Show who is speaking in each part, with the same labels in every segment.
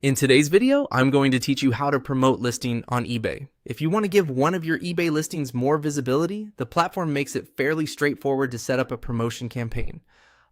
Speaker 1: In today's video, I'm going to teach you how to promote listing on eBay. If you want to give one of your eBay listings more visibility, the platform makes it fairly straightforward to set up a promotion campaign.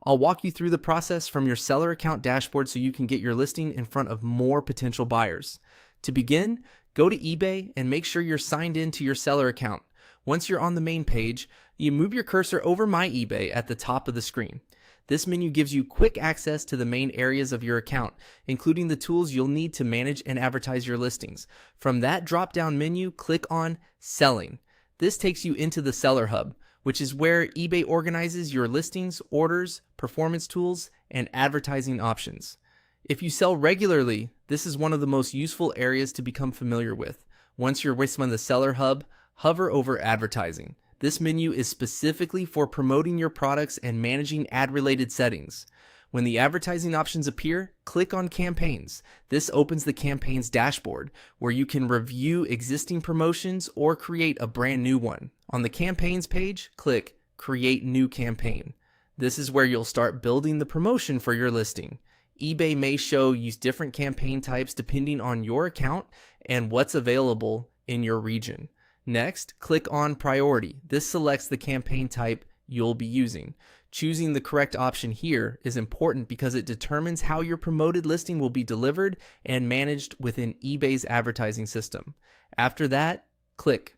Speaker 1: I'll walk you through the process from your seller account dashboard so you can get your listing in front of more potential buyers. To begin, go to eBay and make sure you're signed in to your seller account. Once you're on the main page, you move your cursor over My eBay at the top of the screen. This menu gives you quick access to the main areas of your account, including the tools you'll need to manage and advertise your listings. From that drop-down menu, click on Selling. This takes you into the Seller Hub, which is where eBay organizes your listings, orders, performance tools, and advertising options. If you sell regularly, this is one of the most useful areas to become familiar with. Once you're with the Seller Hub, hover over Advertising. This menu is specifically for promoting your products and managing ad-related settings. When the advertising options appear, click on Campaigns. This opens the Campaigns dashboard, where you can review existing promotions or create a brand new one. On the Campaigns page, click Create New Campaign. This is where you'll start building the promotion for your listing. eBay may show you different campaign types depending on your account and what's available in your region. Next, click on Priority. This selects the campaign type you'll be using. Choosing the correct option here is important because it determines how your promoted listing will be delivered and managed within eBay's advertising system. After that, click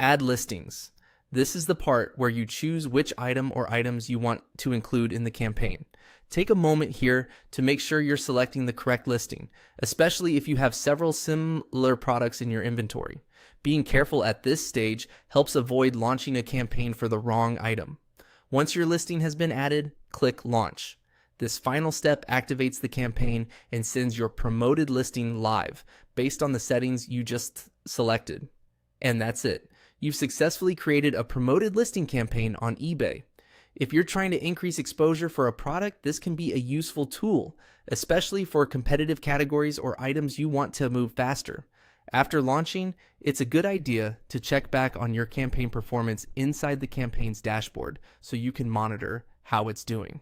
Speaker 1: Add Listings. This is the part where you choose which item or items you want to include in the campaign. Take a moment here to make sure you're selecting the correct listing, especially if you have several similar products in your inventory. Being careful at this stage helps avoid launching a campaign for the wrong item. Once your listing has been added, click Launch. This final step activates the campaign and sends your promoted listing live based on the settings you just selected. And that's it. You've successfully created a promoted listing campaign on eBay. If you're trying to increase exposure for a product, this can be a useful tool, especially for competitive categories or items you want to move faster. After launching, it's a good idea to check back on your campaign performance inside the campaign's dashboard so you can monitor how it's doing.